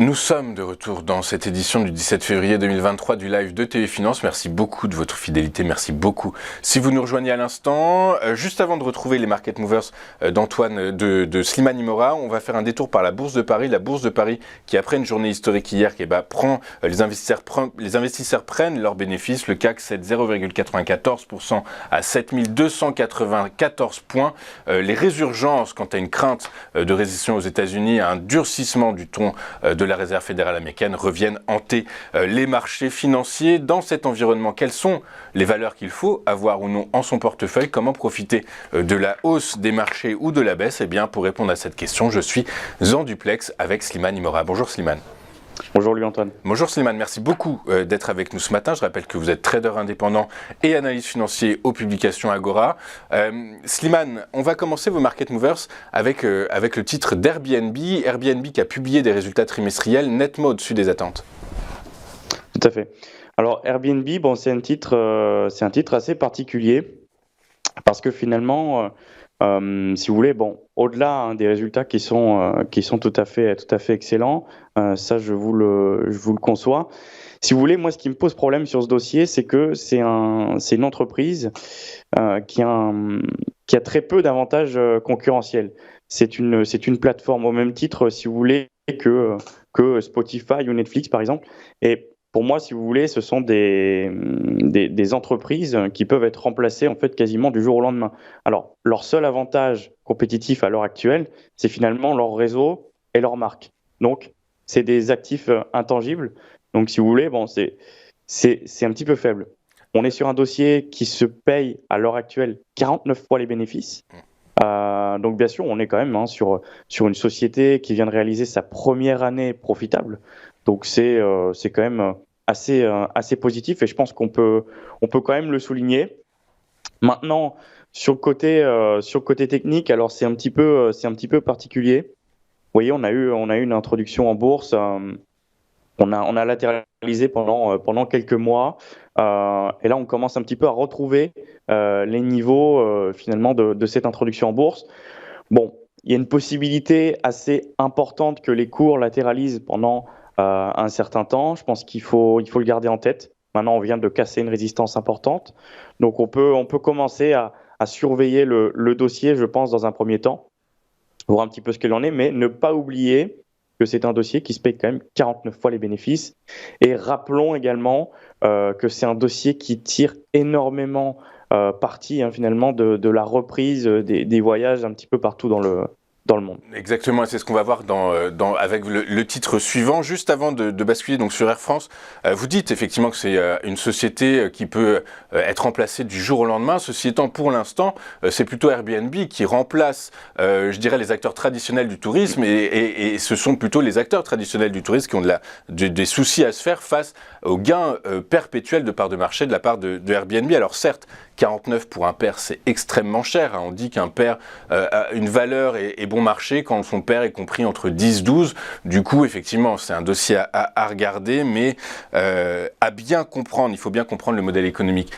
Nous sommes de retour dans cette édition du 17 février 2023 du live de TV Finance. Merci beaucoup de votre fidélité, merci beaucoup. Si vous nous rejoignez à l'instant, juste avant de retrouver les Market Movers d'Antoine, de Slimane Imora, on va faire un détour par la Bourse de Paris. La Bourse de Paris qui, après une journée historique hier, les investisseurs prennent leurs bénéfices. Le CAC cède 0,94% à 7294 points. Les résurgences quant à une crainte de récession aux États-Unis, à un durcissement du ton de la Réserve fédérale américaine reviennent hanter les marchés financiers. Dans cet environnement, quelles sont les valeurs qu'il faut avoir ou non en son portefeuille? Comment profiter de la hausse des marchés ou de la baisse? Eh bien, pour répondre à cette question, je suis en duplex avec Slimane Imora. Bonjour Slimane. Bonjour Louis-Antoine. Bonjour Slimane, merci beaucoup d'être avec nous ce matin. Je rappelle que vous êtes trader indépendant et analyste financier aux publications Agora. Slimane, on va commencer vos Market Movers avec le titre d'Airbnb. Airbnb qui a publié des résultats trimestriels nettement au-dessus des attentes. Tout à fait. Alors Airbnb, c'est un titre assez particulier parce que finalement, si vous voulez, au-delà des résultats qui sont tout à fait excellents, ça je vous le conçois. Si vous voulez, moi ce qui me pose problème sur ce dossier, c'est que c'est une entreprise qui a très peu d'avantages concurrentiels. C'est une plateforme au même titre, si vous voulez, que Spotify ou Netflix par exemple. Et pour moi, si vous voulez, ce sont des entreprises qui peuvent être remplacées en fait quasiment du jour au lendemain. Alors, leur seul avantage compétitif à l'heure actuelle, c'est finalement leur réseau et leur marque. Donc, c'est des actifs intangibles. Donc, si vous voulez, c'est un petit peu faible. On est sur un dossier qui se paye à l'heure actuelle 49 fois les bénéfices. Donc, bien sûr, on est quand même sur une société qui vient de réaliser sa première année profitable. Donc, c'est quand même assez positif et je pense qu'on peut quand même le souligner. Maintenant, sur le côté technique, alors c'est un petit peu particulier. Vous voyez, on a eu une introduction en bourse. On a latéralisé pendant quelques mois et là on commence un petit peu à retrouver les niveaux finalement de cette introduction en bourse. Bon, il y a une possibilité assez importante que les cours latéralisent pendant un certain temps. Je pense qu'il faut le garder en tête. Maintenant, on vient de casser une résistance importante, donc on peut commencer à surveiller le dossier, je pense, dans un premier temps, voir un petit peu ce qu'il en est, mais ne pas oublier que c'est un dossier qui se paye quand même 49 fois les bénéfices. Et rappelons également que c'est un dossier qui tire énormément parti finalement de la reprise des voyages un petit peu partout dans le monde. Exactement, c'est ce qu'on va voir avec le titre suivant. Juste avant de basculer donc sur Air France, vous dites effectivement que c'est une société qui peut être remplacée du jour au lendemain. Ceci étant, pour l'instant, c'est plutôt Airbnb qui remplace, je dirais, les acteurs traditionnels du tourisme et ce sont plutôt les acteurs traditionnels du tourisme qui ont des soucis à se faire face aux gains perpétuels de part de marché de la part de Airbnb. Alors certes, 49 pour un pair, c'est extrêmement cher. On dit qu'un pair a une valeur et bon marché quand son pair est compris entre 10 et 12. Du coup, effectivement, c'est un dossier à regarder, mais à bien comprendre, il faut bien comprendre le modèle économique